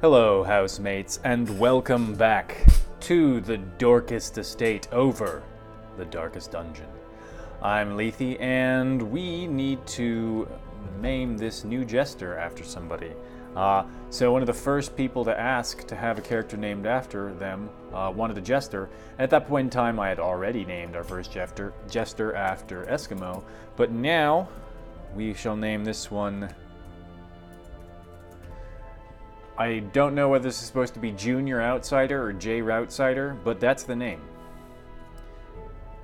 Hello, housemates, and welcome back to the Dorkest Estate over the Darkest Dungeon. I'm Lethe, and we need to name this new jester after somebody. So one of the first people to ask to have a character named after them wanted a jester. At that point in time, I had already named our first jester after Eskimo, but now we shall name this one. I don't know whether this is supposed to be Junior Outsider or J Routsider, but that's the name.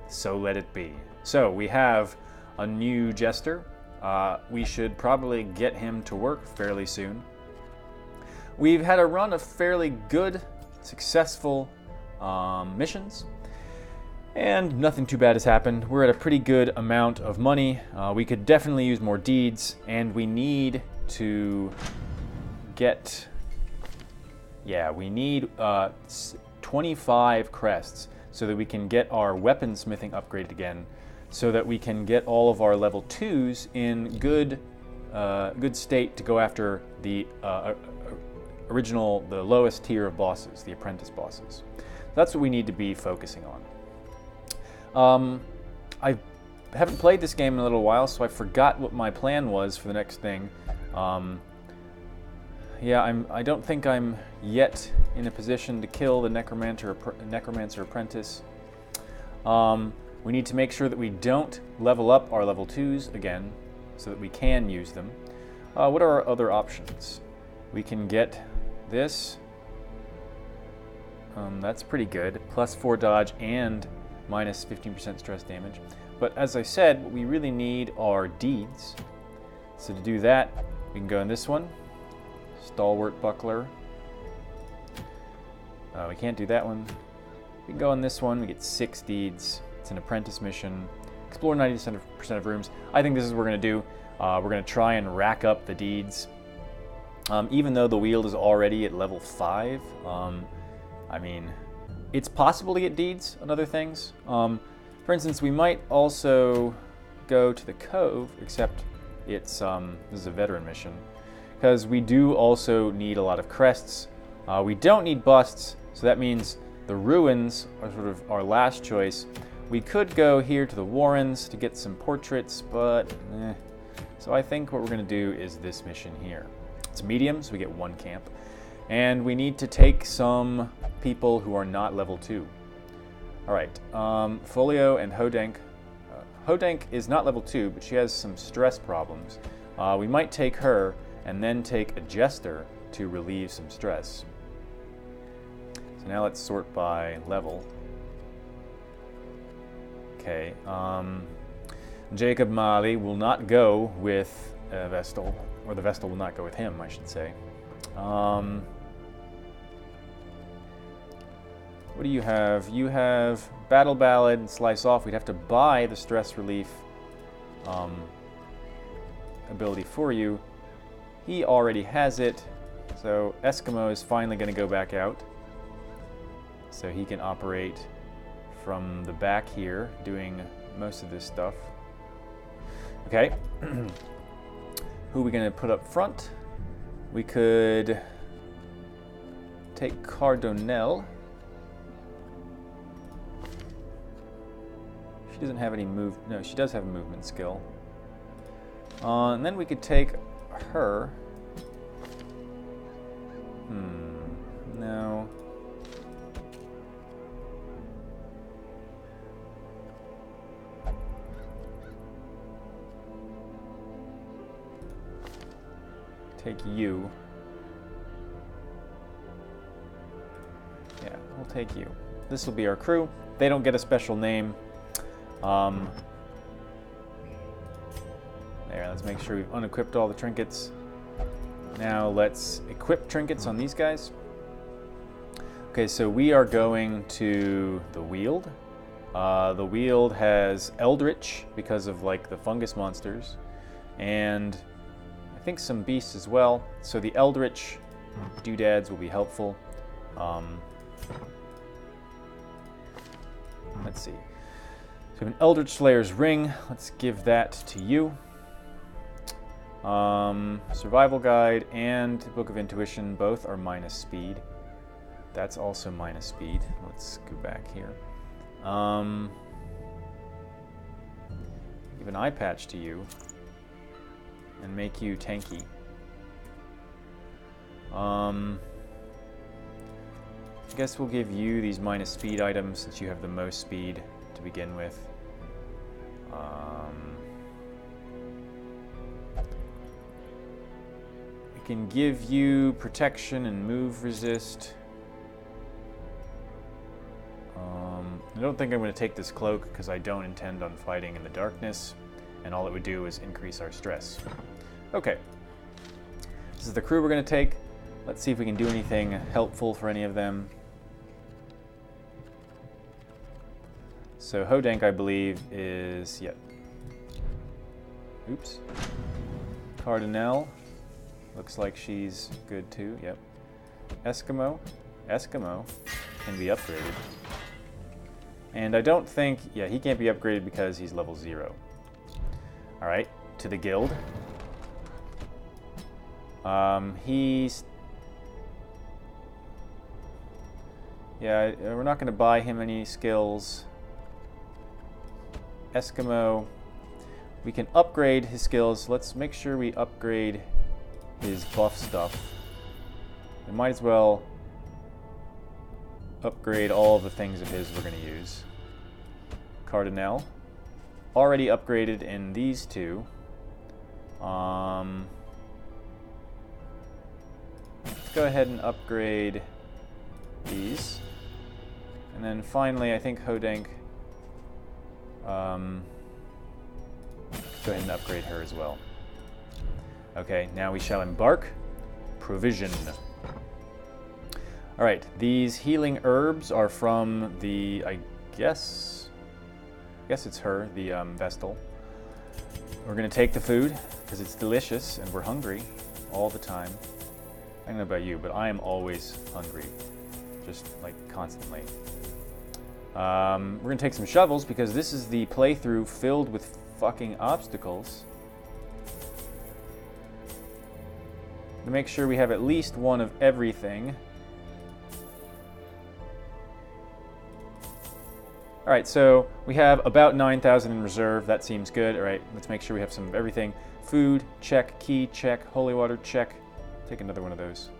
So let it be. So we have a new jester. We should probably get him to work fairly soon. We've had a run of fairly good, successful missions, and nothing too bad has happened. We're at a pretty good amount of money. We could definitely use more deeds, and we need to get... Yeah, we need 25 crests so that we can get our weaponsmithing upgraded again, so that we can get all of our level 2s in good state to go after the the lowest tier of bosses, the apprentice bosses. That's what we need to be focusing on. I haven't played this game in a little while, so I forgot what my plan was for the next thing. Yeah, I don't think I'm yet in a position to kill the Necromancer Apprentice. We need to make sure that we don't level up our level 2s again, so that we can use them. What are our other options? We can get this. That's pretty good. Plus 4 dodge and minus 15% stress damage. But as I said, what we really need are deeds. So to do that, we can go in this one. Stalwart Buckler. We can't do that one. We can go on this one. We get 6 deeds. It's an apprentice mission. Explore 90% of rooms. I think this is what we're going to do. We're going to try and rack up the deeds. Even though the wield is already at level 5, I mean, it's possible to get deeds on other things. For instance, we might also go to the Cove, except it's this is a veteran mission, because we do also need a lot of crests. We don't need busts, so that means the ruins are sort of our last choice. We could go here to the Warrens to get some portraits, but So I think what we're going to do is this mission here. It's medium, so we get 1 camp. And we need to take some people who are not level 2. Alright, Folio and Hodenk. Hodenk is not level 2, but she has some stress problems. We might take her and then take a jester to relieve some stress. So now let's sort by level. Okay, Jacob Mali will not go with Vestal, or the Vestal will not go with him, I should say. What do you have? You have Battle Ballad and Slice Off. We'd have to buy the stress relief ability for you. He already has it, so Eskimo is finally going to go back out. So he can operate from the back here, doing most of this stuff. Okay. Who are we going to put up front? We could take Cardonel. She doesn't have any no, she does have a movement skill. And then we could take her. No. Take you. Yeah, we'll take you. This will be our crew. They don't get a special name. There, let's make sure we've unequipped all the trinkets. Now let's equip trinkets on these guys. Okay, so we are going to the Weald. The Weald has Eldritch because of like the fungus monsters, and I think some beasts as well. So the Eldritch doodads will be helpful. Let's see. So we have an Eldritch Slayer's Ring. Let's give that to you. Survival Guide and Book of Intuition both are minus speed. That's also minus speed. Let's go back here. Give an eye patch to you and make you tanky. I guess we'll give you these minus speed items since you have the most speed to begin with. We can give you protection and move resist. I don't think I'm going to take this cloak because I don't intend on fighting in the darkness, and all it would do is increase our stress. Okay, this is the crew we're going to take. Let's see if we can do anything helpful for any of them. So Hodank, I believe, is, yep. Oops. Cardinal, looks like she's good too, yep. Eskimo can be upgraded. And I don't think, yeah, he can't be upgraded because he's level 0. Alright, to the guild. He's... Yeah, we're not going to buy him any skills. Eskimo, we can upgrade his skills. Let's make sure we upgrade his buff stuff. We might as well upgrade all of the things of his we're going to use. Cardinal, already upgraded in these two. Let's go ahead and upgrade these. And then finally, I think Hodank, go ahead and upgrade her as well. Okay, now we shall embark. Provision. Alright, these healing herbs are from the, I guess it's her, the Vestal. We're going to take the food, because it's delicious, and we're hungry all the time. I don't know about you, but I am always hungry. Just, like, constantly. We're going to take some shovels, because this is the playthrough filled with fucking obstacles. To make sure we have at least one of everything. Alright, so we have about 9,000 in reserve. That seems good. Alright, let's make sure we have some of everything. Food, check. Key, check. Holy water, check. Take another one of those.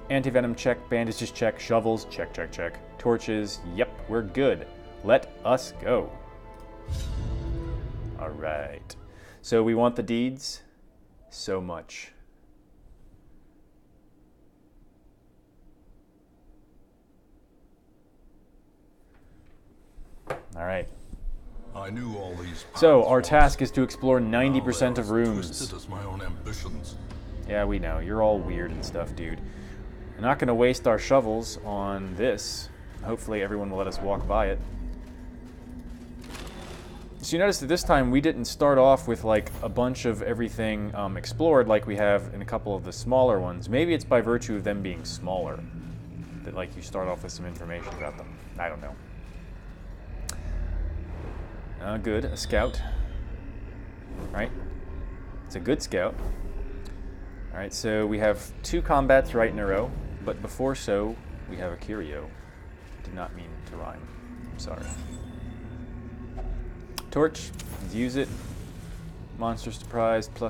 Anti-venom, check. Bandages, check. Shovels, check, check, check. Torches, yep, we're good. Let us go. Alright. So we want the deeds so much. All right. I knew all these. So our task is to explore 90% of rooms. Twisted as my own ambitions. Yeah, we know. You're all weird and stuff, dude. We're not going to waste our shovels on this. Hopefully everyone will let us walk by it. So you notice that this time we didn't start off with like a bunch of everything explored like we have in a couple of the smaller ones. Maybe it's by virtue of them being smaller that like you start off with some information about them. I don't know. Good, a scout. Right? It's a good scout. Alright, so we have 2 combats right in a row, but before so, we have a curio. Did not mean to rhyme. I'm sorry. Torch, let's use it. Monster surprise, ++.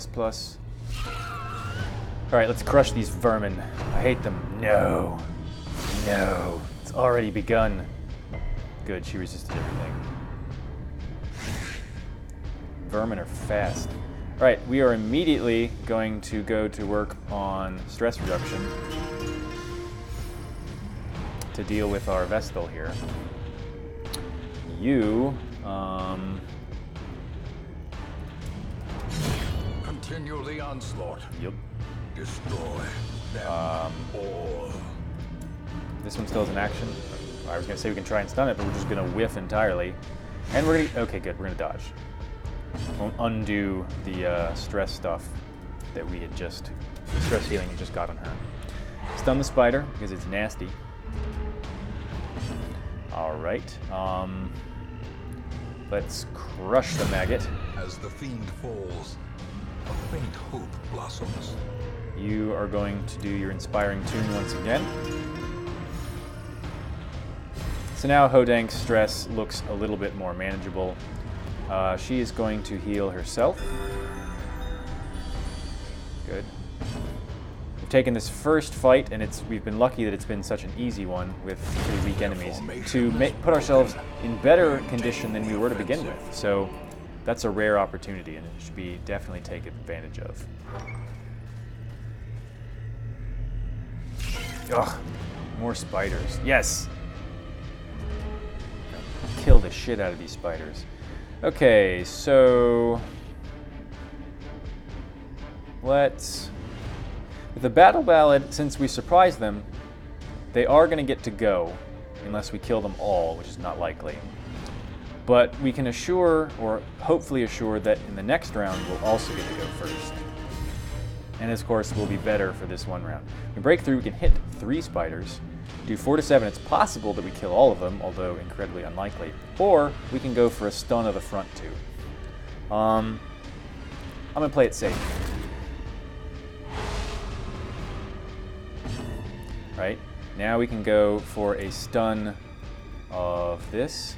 Alright, let's crush these vermin. I hate them. No. No. It's already begun. Good, she resisted everything. Vermin are fast. Right, we are immediately going to go to work on stress reduction to deal with our Vestal here. You, Continue the onslaught. Yep. Destroy them all. This one still has an action. I was gonna say we can try and stun it, but we're just gonna whiff entirely. And we're gonna, okay, good, we're gonna dodge. Won't undo the stress stuff that we had just, stress healing we just got on her. Stun the spider, because it's nasty. Alright, let's crush the maggot. As the fiend falls, A faint hope blossoms. You are going to do your inspiring tune once again. So now Hodank's stress looks a little bit more manageable. She is going to heal herself. Good. We've taken this first fight, and we've been lucky that it's been such an easy one with pretty weak enemies to put ourselves in better condition than we were to begin with. So that's a rare opportunity, and it should be definitely taken advantage of. Ugh, more spiders. Yes! Kill the shit out of these spiders. Okay, so let's... With the battle ballad, since we surprised them, they are going to get to go, unless we kill them all, which is not likely. But we can assure, or hopefully assure, that in the next round we'll also get to go first. And this, of course, will be better for this one round. We break through, we can hit 3 spiders, do 4 to 7. It's possible that we kill all of them, although incredibly unlikely. Or we can go for a stun of the front 2. I'm going to play it safe. Right? Now we can go for a stun of this.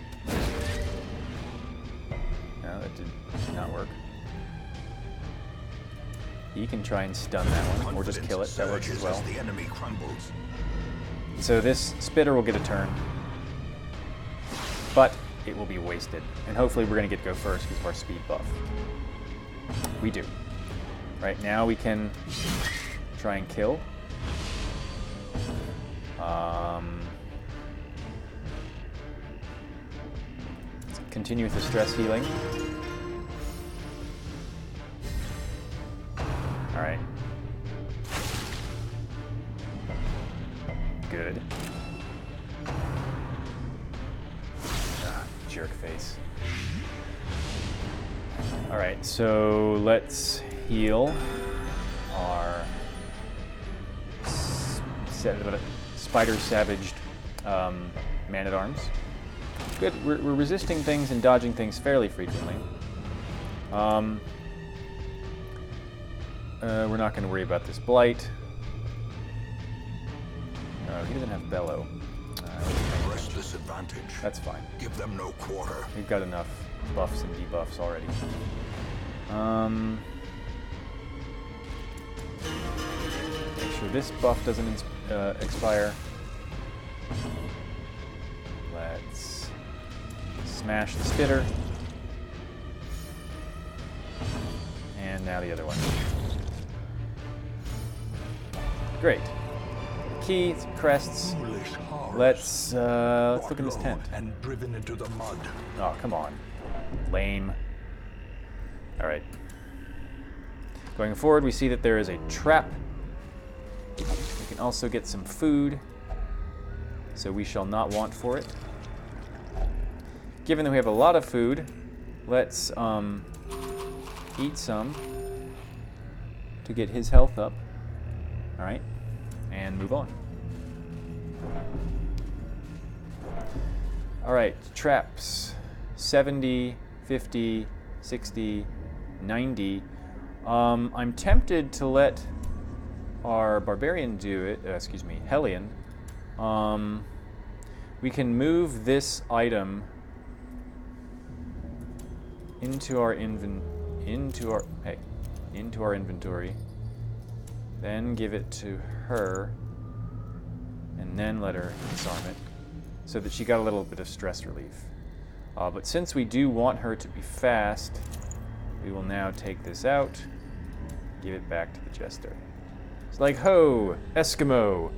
No, that did not work. He can try and stun that one, or just kill it. That works as well. The enemy crumbles. So this spitter will get a turn, but it will be wasted. And hopefully we're going to get to go first because of our speed buff. We do. Right now we can try and kill. Let's continue with the stress healing. All right. Good. Jerk face. All right, so let's heal our spider-savaged man-at-arms. Good. We're resisting things and dodging things fairly frequently. We're not going to worry about this blight. He doesn't have bellow. Press disadvantage. That's fine. Give them no quarter. We've got enough buffs and debuffs already. Make sure this buff doesn't expire. Let's smash the spitter. And now the other one. Great. Key, crests. Let's look in this tent. And driven into the mud. Oh, come on. Lame. All right. Going forward, we see that there is a trap. We can also get some food, so we shall not want for it. Given that we have a lot of food, let's eat some to get his health up. All right, and move on. All right, traps. 70, 50, 60, 90. I'm tempted to let our barbarian do it, Hellion. We can move this item into our inventory, then give it to her, and then let her disarm it, so that she got a little bit of stress relief. But since we do want her to be fast, we will now take this out, give it back to the jester. It's like, ho, Eskimo,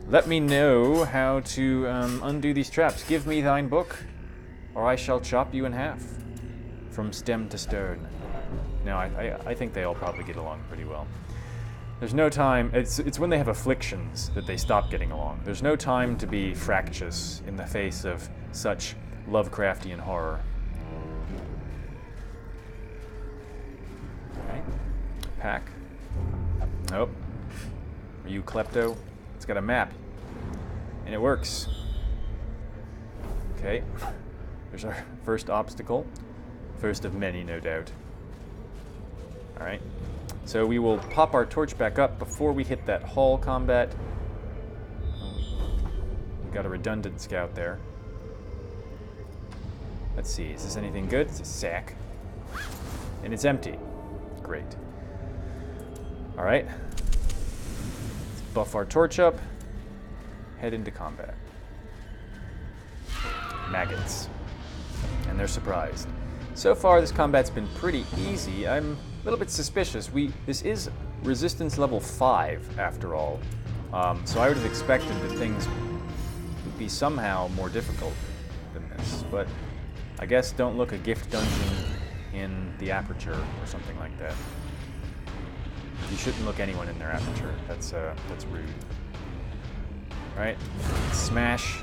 let me know how to undo these traps. Give me thine book, or I shall chop you in half, from stem to stern. No, I think they all probably get along pretty well. There's no time, it's when they have afflictions that they stop getting along. There's no time to be fractious in the face of such Lovecraftian horror. Okay. Pack. Nope. Are you klepto? It's got a map. And it works. Okay. There's our first obstacle. First of many, no doubt. Alright. So we will pop our torch back up before we hit that hall combat. We've got a redundant scout there. Let's see, is this anything good? It's a sack. And it's empty. Great. Alright. Let's buff our torch up. Head into combat. Maggots. And they're surprised. So far, this combat's been pretty easy. I'm a little bit suspicious. This is resistance level 5, after all. So I would have expected that things would be somehow more difficult than this. But I guess don't look a gift dungeon in the aperture or something like that. You shouldn't look anyone in their aperture. That's rude. Right? Smash.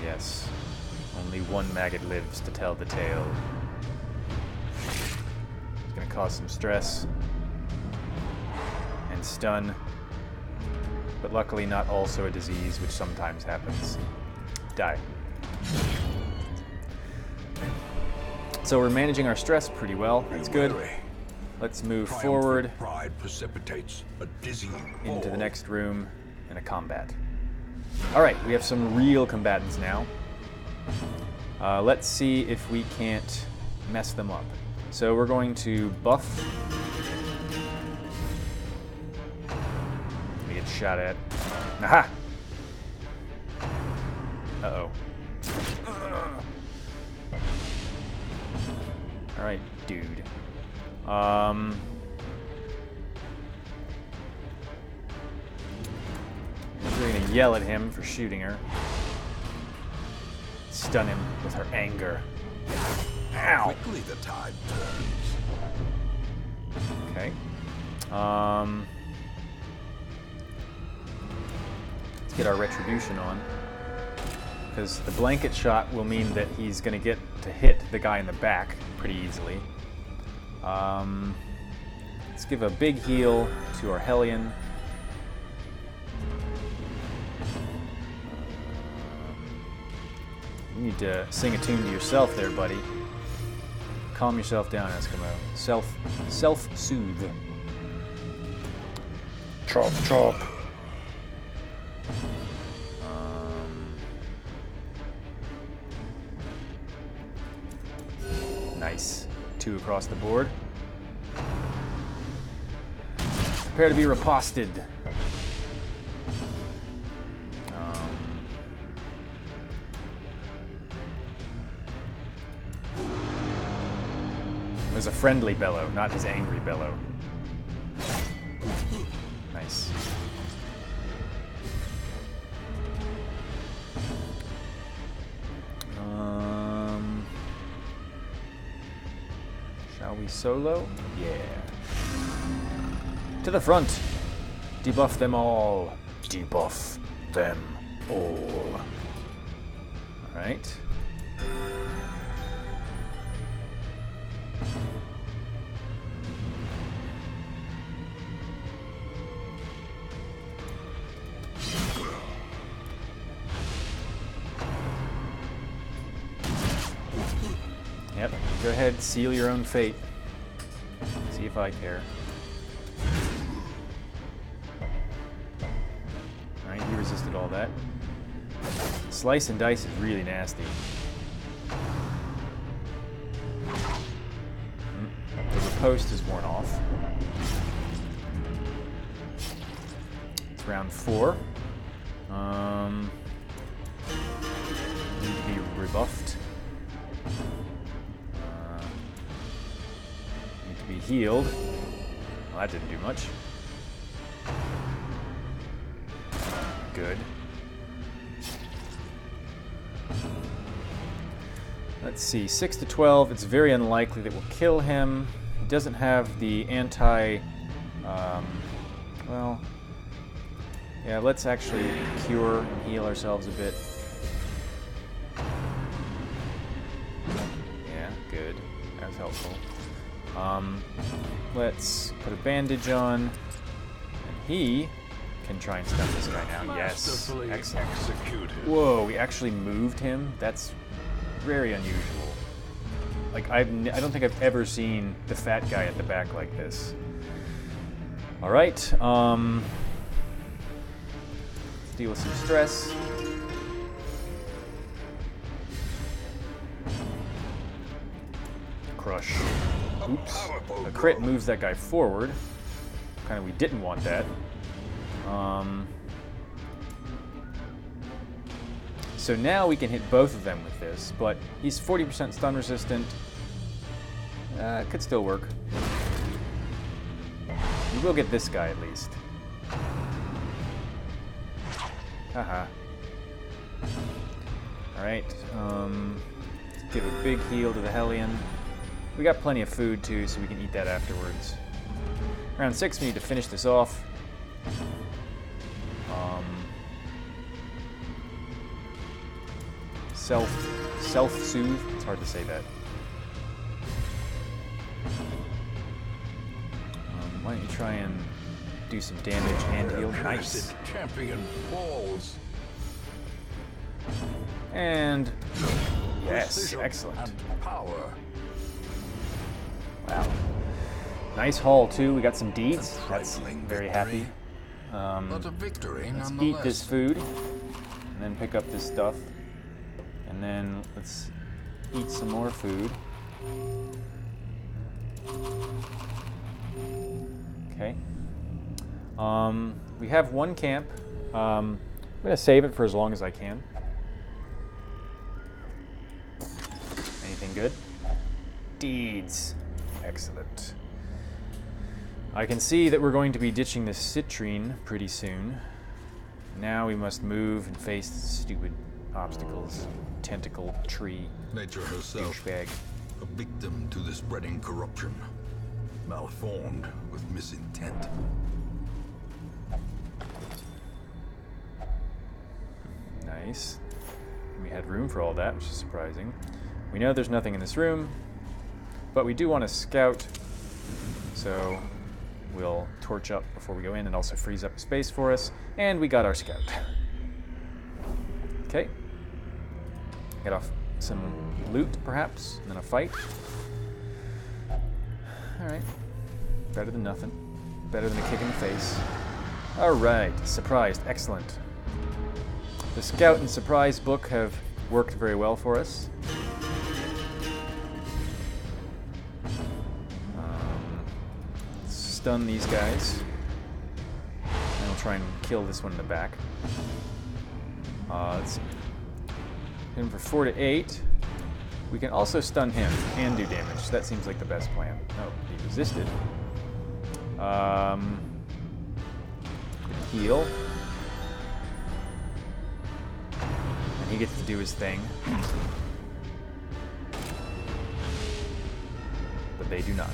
Yes. Only one maggot lives to tell the tale. It's gonna cause some stress and stun, but luckily not also a disease, which sometimes happens. Die. So we're managing our stress pretty well. That's good. Let's move forward Pride precipitates a dizzying into the next room in a combat. Alright, we have some real combatants now. Let's see if we can't mess them up. So we're going to buff. We get shot at. Aha! Uh-oh. Alright, dude. We're gonna yell at him for shooting her. Stun him with her anger. Ow! Quickly the tide turns. Okay. Let's get our retribution on. Because the blanket shot will mean that he's gonna get to hit the guy in the back pretty easily. Let's give a big heal to our Hellion. You need to sing a tune to yourself there, buddy. Calm yourself down, Eskimo. Self-soothe. Chop, chop. Nice. 2 across the board. Prepare to be riposted. There's a friendly bellow, not his angry bellow. Nice. Shall we solo? Yeah. To the front. Debuff them all. Debuff them all. Alright. Yep, go ahead, seal your own fate. See if I care. Alright, he resisted all that. Slice and dice is really nasty. The riposte is worn off. It's round 4. Need to be rebuffed. Need to be healed. Well, that didn't do much. Good. Let's see, 6 to 12, it's very unlikely that we'll kill him. He doesn't have the anti, well, yeah, let's actually cure and heal ourselves a bit. Yeah, good, that was helpful. Let's put a bandage on, and he can try and stun this guy now. Yes, excellent. Executed. Whoa, we actually moved him? That's very unusual. Like, I don't think I've ever seen the fat guy at the back like this. All right, let's deal with some stress. Crush. Oops. A crit moves that guy forward. Kind of, we didn't want that. So now we can hit both of them with this, but he's 40% stun resistant. Could still work. We will get this guy at least. Haha. Alright, let's give a big heal to the Hellion. We got plenty of food too, so we can eat that afterwards. Round 6, we need to finish this off. Self-soothe. It's hard to say that. Why don't you try and do some damage and heal? Nice. Champion falls. And yes, Precision excellent. and power. Wow. Nice haul too. We got some deeds. A That's trifling very victory. happy. But a victory Let's nonetheless. eat this food, and then pick up this stuff, and then let's eat some more food. Okay. We have one camp. I'm gonna save it for as long as I can. Anything good? Deeds. Excellent. I can see that we're going to be ditching this citrine pretty soon. Now we must move and face the stupid obstacles. Tentacle tree. Nature herself, Douchebag. a victim to the spreading corruption, malformed with misintent. Nice. We had room for all that, which is surprising. We know there's nothing in this room, but we do want to scout, so we'll torch up before we go in and also freeze up space for us. And we got our scout. Okay. Get off some loot, perhaps, and then a fight. Alright. Better than nothing. Better than a kick in the face. Alright. Surprised. Excellent. The scout and surprise book have worked very well for us. Stun these guys. And we'll try and kill this one in the back. Let's see. Hit him for 4 to 8. We can also stun him and do damage. That seems like the best plan. Oh, he resisted. Heal. And he gets to do his thing. But they do not.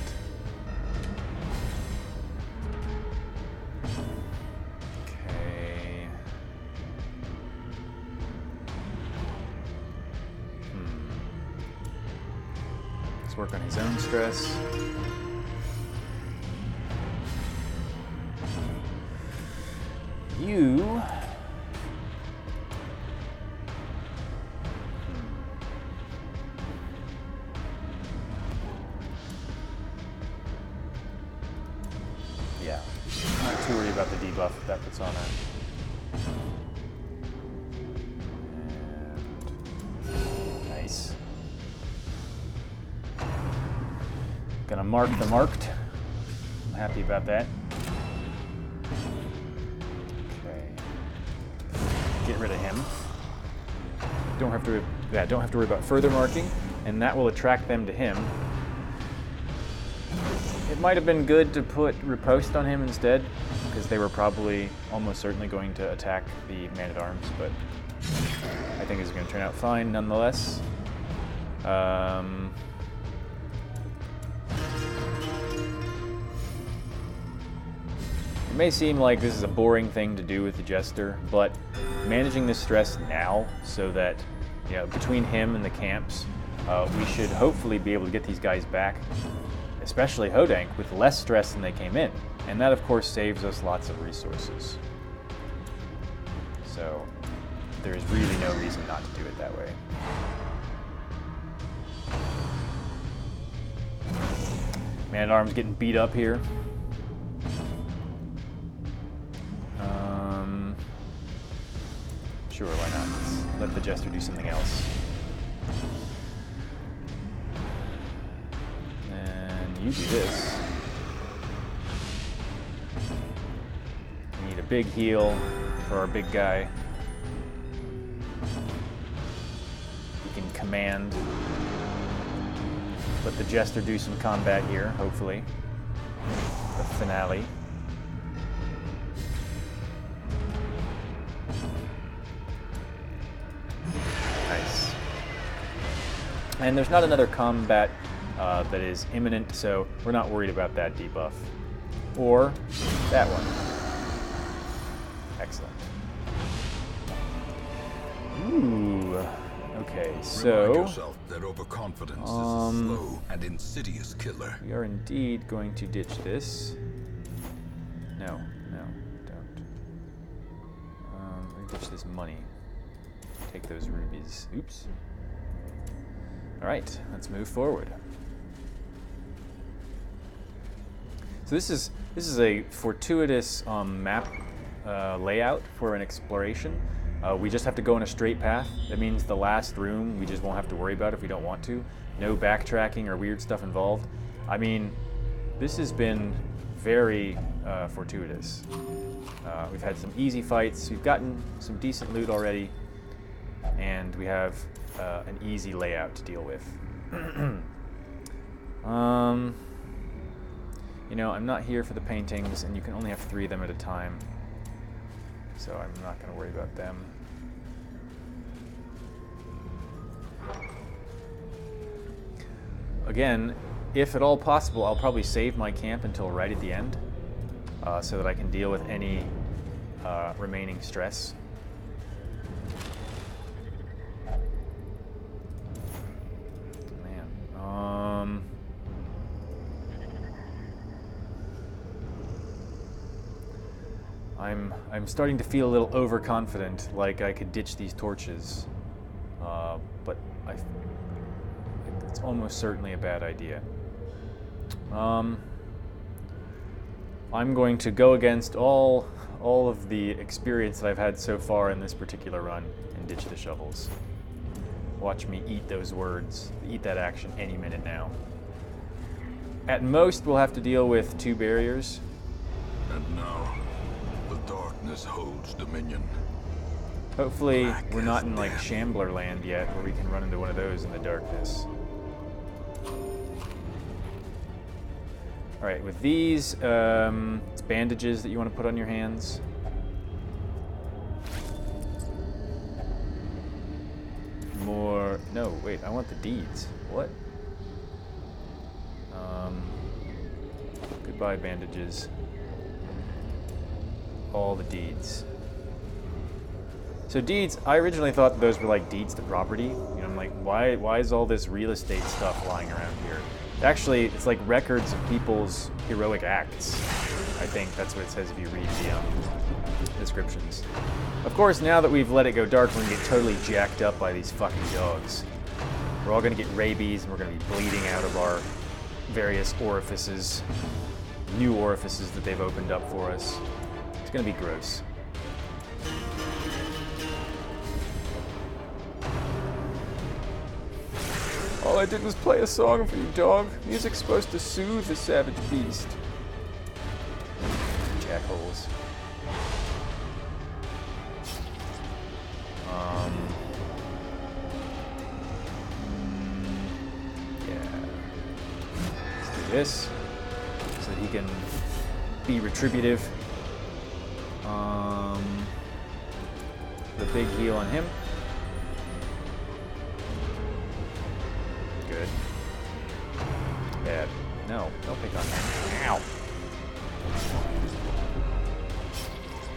Okay. Let's work on his own stress. You... Yeah, not too worried about the debuff that puts on her. And nice. Gonna mark the marked. I'm happy about that. Okay. Get rid of him. Don't have to worry about further marking, and that will attract them to him. It might have been good to put riposte on him instead, because they were probably almost certainly going to attack the man-at-arms, but I think it's going to turn out fine nonetheless. It may seem like this is a boring thing to do with the Jester, but managing this stress now so that, you know, between him and the camps, we should hopefully be able to get these guys back, especially Hodank, with less stress than they came in. And that, of course, saves us lots of resources. So there is really no reason not to do it that way. Man-at-Arms getting beat up here. Sure, why not? Let's let the Jester do something else. And you do this. We need a big heal for our big guy. He can command. Let the Jester do some combat here, hopefully. The finale. Nice. And there's not another combat that is imminent, so we're not worried about that debuff. Or that one. Excellent. Ooh. Okay, so remind yourself that overconfidence is a slow and insidious killer. We are indeed going to ditch this. No, don't. We ditch this money. Take those rubies. Oops. All right, let's move forward. So this is a fortuitous map layout for an exploration. We just have to go in a straight path. That means the last room we just won't have to worry about if we don't want to. No backtracking or weird stuff involved. I mean, this has been very fortuitous. We've had some easy fights. We've gotten some decent loot already. And we have an easy layout to deal with. You know, I'm not here for the paintings, and you can only have 3 of them at a time. So I'm not going to worry about them. Again, if at all possible, I'll probably save my camp until right at the end, so that I can deal with any remaining stress. Man, I'm starting to feel a little overconfident, like I could ditch these torches, but it's almost certainly a bad idea. I'm going to go against all of the experience that I've had so far in this particular run and ditch the shovels. Watch me eat those words, eat that action any minute now. At most, we'll have to deal with 2 barriers. And now, the darkness holds dominion. Hopefully, Black we're not as in like death. Shambler land yet, where we can run into one of those in the darkness. All right, with these, it's bandages that you want to put on your hands. More, no, wait, I want the deeds. What? Goodbye, bandages. All the deeds. So deeds, I originally thought those were like deeds to property. You know, I'm like, why is all this real estate stuff lying around here? Actually, it's like records of people's heroic acts. I think that's what it says if you read the descriptions. Of course, now that we've let it go dark, we're gonna get totally jacked up by these fucking dogs. We're all gonna get rabies, and we're gonna be bleeding out of our various orifices, new orifices that they've opened up for us. It's gonna be gross. All I did was play a song for you, dog. Music's supposed to soothe the savage beast. Jackholes. Yeah. Let's do this so that he can be retributive. The big heal on him. Good. Bad. No, don't pick on him. Ow!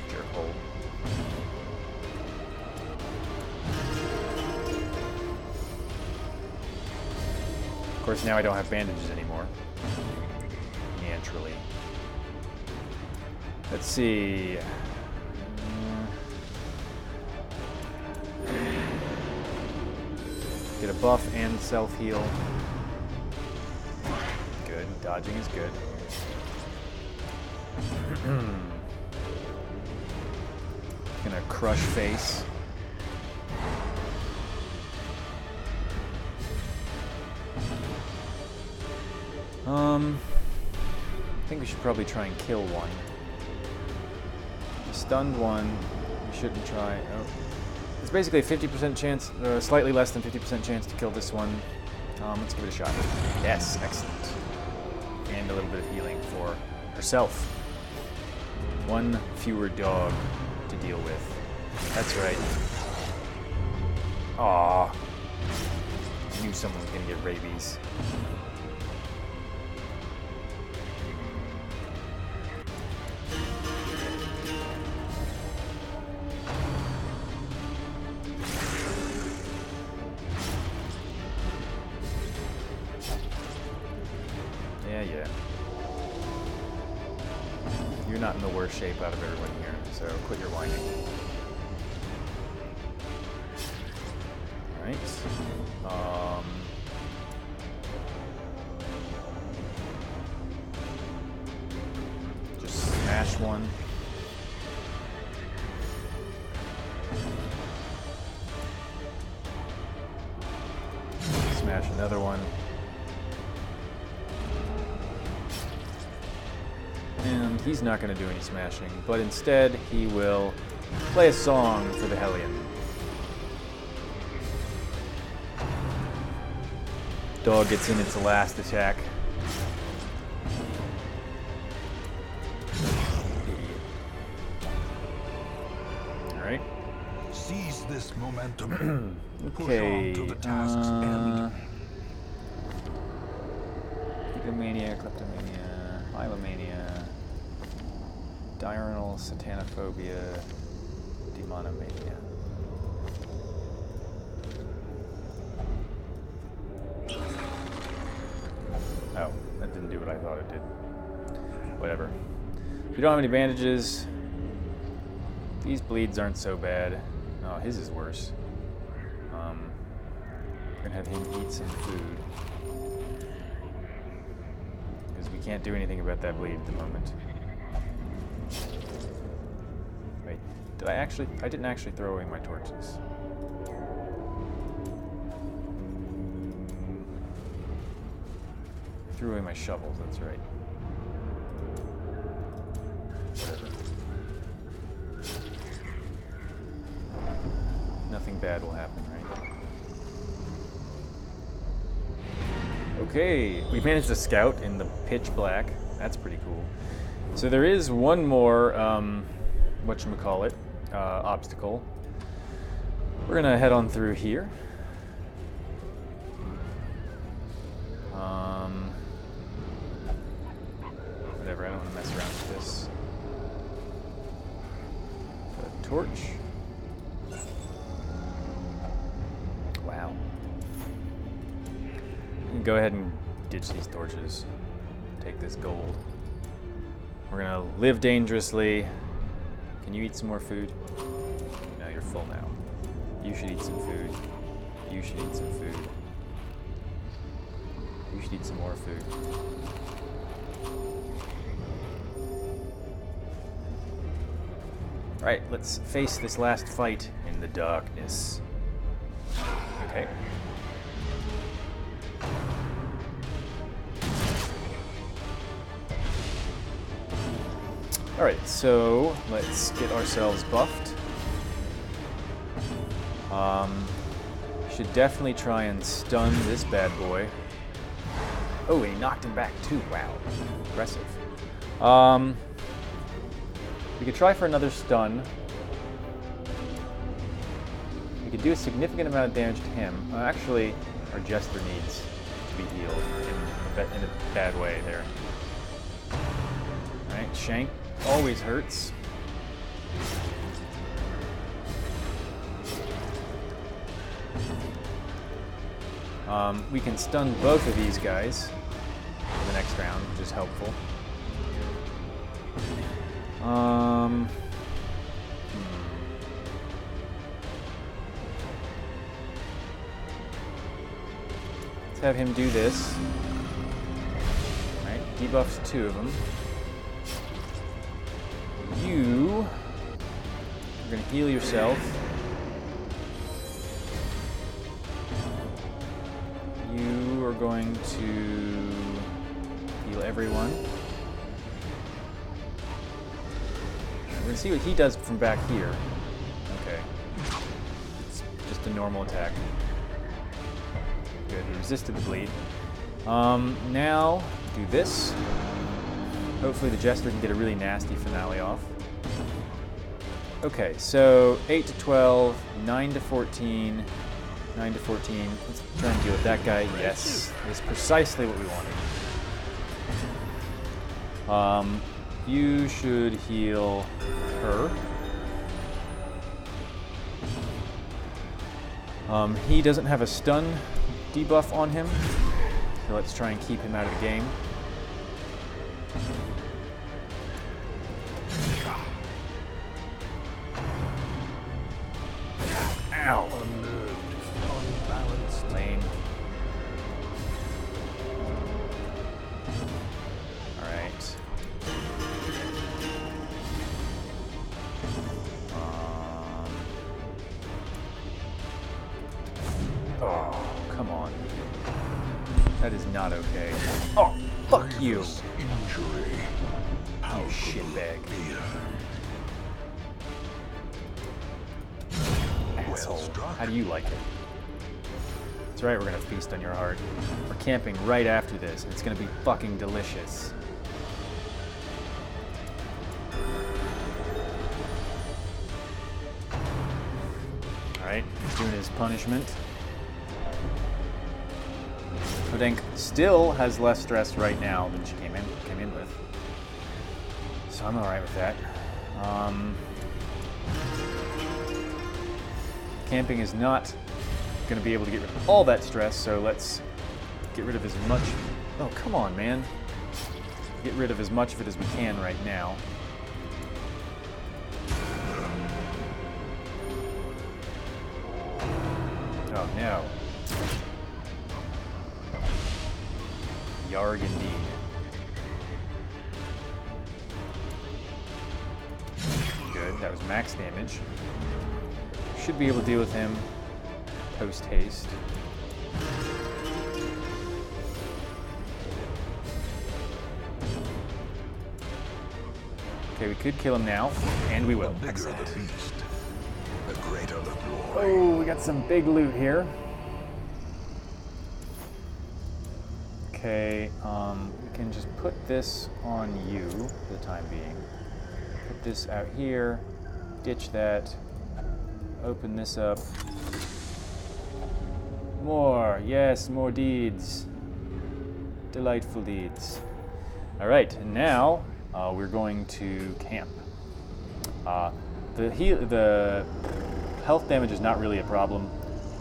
Jerkhole. Of course, now I don't have bandages anymore. Naturally. Let's see. Get a buff and self-heal. Good. Dodging is good. Gonna crush face. I think we should probably try and kill one. Stunned one. We shouldn't try. Oh. It's basically a 50% chance, slightly less than 50% chance to kill this one. Let's give it a shot. Yes, excellent. And a little bit of healing for herself. One fewer dog to deal with. That's right. Aww. I knew someone was gonna get rabies. Yeah. You're not in the worst shape out of everyone here, so quit your whining. Alright. Just smash one. Smash another one. And he's not going to do any smashing, but instead he will play a song for the Hellion. Dog gets in its last attack. Alright. Seize this momentum. Okay. Push on to the task's end. Egomania, kleptomania, hylomania, diurnal satanophobia, demonomania. Oh, that didn't do what I thought it did. Whatever. We don't have any bandages. These bleeds aren't so bad. Oh, his is worse. We're gonna have him eat some food. Because we can't do anything about that bleed at the moment. Wait, did I didn't actually throw away my torches. I threw away my shovels, that's right. Whatever. Nothing bad will happen, right? Okay, we managed to scout in the pitch black. That's pretty cool. So there is one more, whatchamacallit, obstacle. We're gonna head on through here. Whatever, I don't want to mess around with this. Got a torch. Wow. You can go ahead and ditch these torches. Take this gold. We're gonna live dangerously. Can you eat some more food? No, you're full now. You should eat some food. You should eat some food. You should eat some more food. Alright, let's face this last fight in the darkness. Okay. Alright, so let's get ourselves buffed. Should definitely try and stun this bad boy. Oh, and he knocked him back too. Wow. Impressive. We could try for another stun. We could do a significant amount of damage to him. Actually, our Jester needs to be healed in a bad way there. Alright, Shank always hurts. We can stun both of these guys in the next round, which is helpful. Let's have him do this. Right. Debuffs 2 of them. You are going to heal yourself. You are going to heal everyone. We're going to see what he does from back here. Okay. It's just a normal attack. Good, he resisted the bleed. Now, do this. Hopefully the Jester can get a really nasty finale off. Okay, so 8 to 12, 9 to 14, 9 to 14. Let's try and deal with that guy. Yes, that's precisely what we wanted. You should heal her. He doesn't have a stun debuff on him, so let's try and keep him out of the game. Ow! Lame. Alright. Oh, come on. That is not okay. Oh, fuck you! Injury. How You shitbag. Asshole. How do you like it? That's right, we're gonna feast on your heart. We're camping right after this, and it's gonna be fucking delicious. Alright, he's doing his punishment. Hodenk still has less stress right now than she came in with. So I'm alright with that. Camping is not going to be able to get rid of all that stress, so let's get rid of as much... Oh, come on, man. Get rid of as much of it as we can right now. Oh, no. Yarg indeed. Good, that was max damage. Should be able to deal with him post-haste. Okay, we could kill him now, and we will. The bigger the beast, the greater the glory. Oh, we got some big loot here. Okay, we can just put this on you for the time being. Put this out here, ditch that. Open this up. More, yes, more deeds. Delightful deeds. All right, and now we're going to camp. The health damage is not really a problem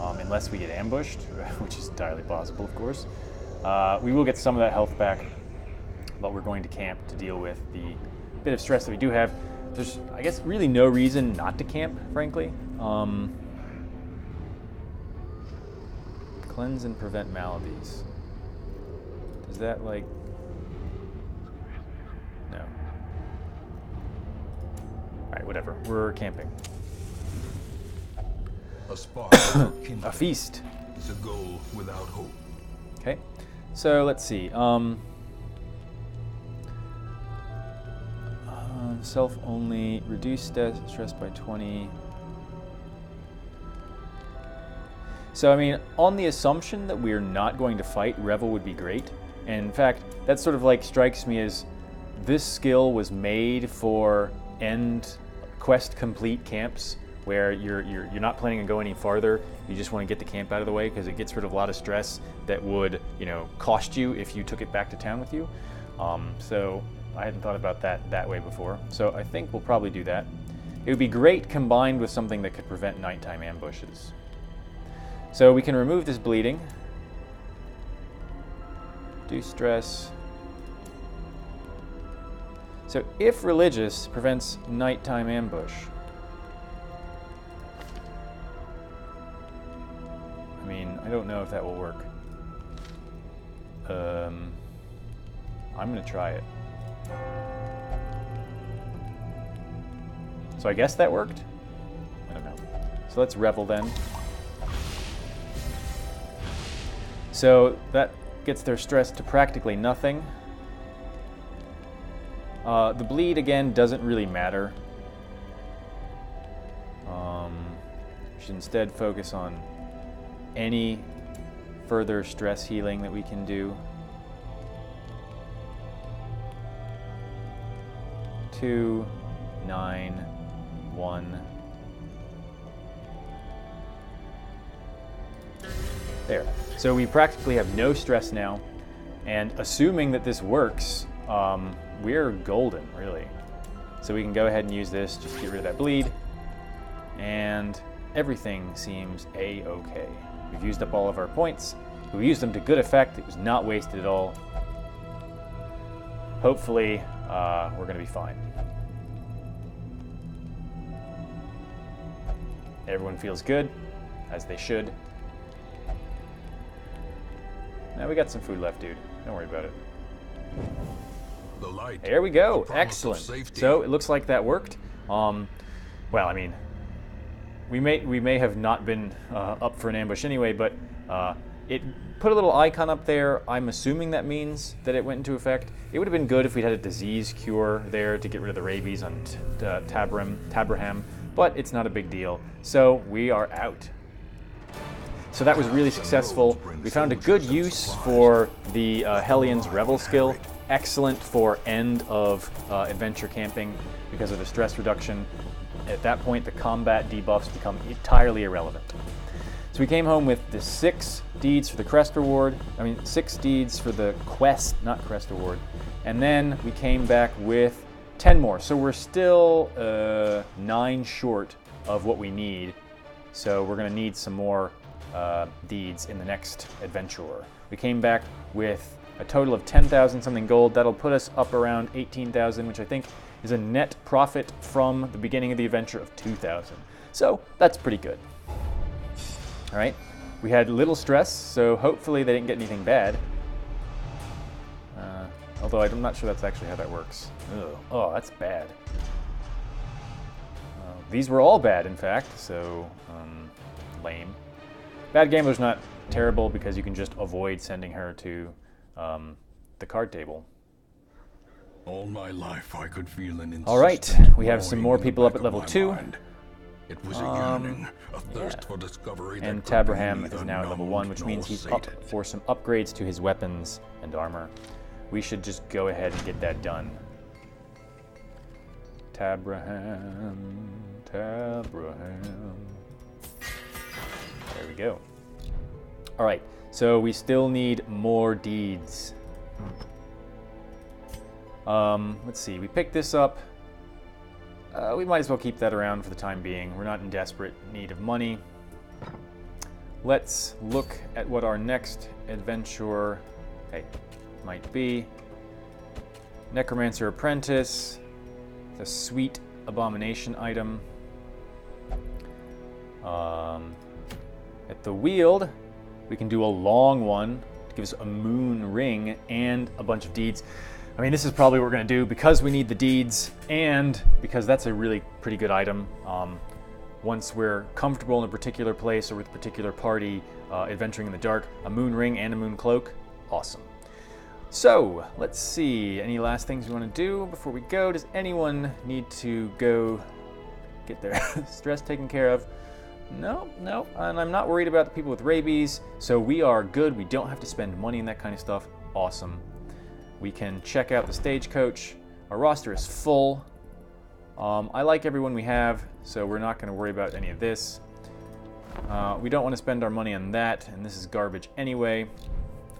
unless we get ambushed, which is entirely possible, of course. We will get some of that health back, but we're going to camp to deal with the bit of stress that we do have. There's, I guess, really no reason not to camp, frankly. Cleanse and prevent maladies. Does that, like... No. Alright, whatever. We're camping. A spark of kindred A feast. is a goal without hope. Okay. So, let's see. Self only. Reduce stress by 20. So, I mean, on the assumption that we're not going to fight, Revel would be great. And in fact, that sort of like strikes me as this skill was made for end quest complete camps where you're not planning on going any farther. You just want to get the camp out of the way because it gets rid of a lot of stress that would, you know, cost you if you took it back to town with you. So I hadn't thought about that way before. So I think we'll probably do that. It would be great combined with something that could prevent nighttime ambushes. So we can remove this bleeding. Do stress. So if religious prevents nighttime ambush. I mean, I don't know if that will work. I'm gonna try it. So I guess that worked? I don't know. So let's revel then. So that gets their stress to practically nothing. The bleed, again, doesn't really matter. We should instead focus on any further stress healing that we can do. 2, 9, 1. There. So we practically have no stress now, and assuming that this works, we're golden, really. So we can go ahead and use this, just get rid of that bleed, and everything seems a-okay. We've used up all of our points. We used them to good effect. It was not wasted at all. Hopefully, we're going to be fine. Everyone feels good, as they should. Now we got some food left, dude. Don't worry about it. The light. There we go. The promise of Excellent. safety. So it looks like that worked. Well, I mean, we may have not been up for an ambush anyway, but it put a little icon up there. I'm assuming that means that it went into effect. It would have been good if we'd had a disease cure there to get rid of the rabies on Tabraham, but it's not a big deal. So we are out. So that was really successful. We found a good use for the Hellions Revel skill. Excellent for end of adventure camping because of the stress reduction. At that point, the combat debuffs become entirely irrelevant. So we came home with the 6 deeds for the crest reward. 6 deeds for the quest, not crest reward. And then we came back with 10 more. So we're still 9 short of what we need. So we're going to need some more deeds in the next adventurer. We came back with a total of 10,000 something gold. That'll put us up around 18,000, which I think is a net profit from the beginning of the adventure of 2,000. So that's pretty good. All right, we had little stress, so hopefully they didn't get anything bad. Although I'm not sure that's actually how that works. Ugh. Oh, that's bad. These were all bad, in fact, so lame. Bad Gambler's not terrible because you can just avoid sending her to the card table. All my life I could feel an All right, we have some more people up at level 2. Mind. It was a yearning, a thirst for discovery. And that could Tabraham be is neither now at level 1, numbed which nor means he's sated. up for some upgrades to his weapons and armor. We should just go ahead and get that done. Tabraham. There we go. All right, so we still need more deeds. Let's see, we picked this up. We might as well keep that around for the time being. We're not in desperate need of money. Let's look at what our next adventure might be. Necromancer Apprentice, the sweet abomination item. At the Weald, we can do a long one to give us a moon ring and a bunch of deeds. I mean, this is probably what we're going to do because we need the deeds and because that's a really pretty good item. Once we're comfortable in a particular place or with a particular party adventuring in the dark, a moon ring and a moon cloak, awesome. So, let's see, any last things we want to do before we go? Does anyone need to go get their stress taken care of? No, and I'm not worried about the people with rabies, so we are good. We don't have to spend money and that kind of stuff. Awesome. We can check out the stagecoach. Our roster is full. I like everyone we have, so we're not going to worry about any of this. We don't want to spend our money on that, and this is garbage anyway.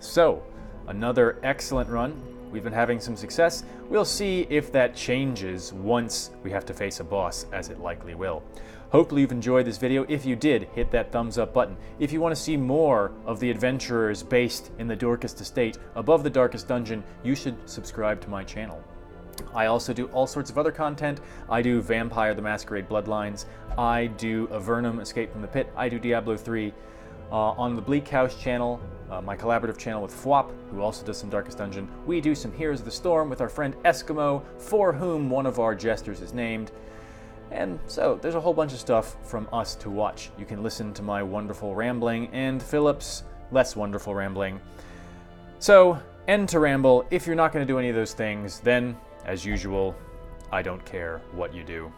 So, another excellent run. We've been having some success. We'll see if that changes once we have to face a boss, as it likely will. Hopefully you've enjoyed this video. If you did, hit that thumbs up button. If you want to see more of the adventurers based in the Dorcas estate above the darkest dungeon, you should subscribe to my channel. I also do all sorts of other content. I do Vampire the Masquerade Bloodlines. I do Avernum Escape from the Pit. I do Diablo 3. On the BleakHaus channel, my collaborative channel with Phwop, who also does some Darkest Dungeon. We do some Heroes of the Storm with our friend Eskimo, for whom one of our jesters is named. And so, there's a whole bunch of stuff from us to watch. You can listen to my wonderful rambling and Philip's less wonderful rambling. So, end to ramble. If you're not going to do any of those things, then, as usual, I don't care what you do.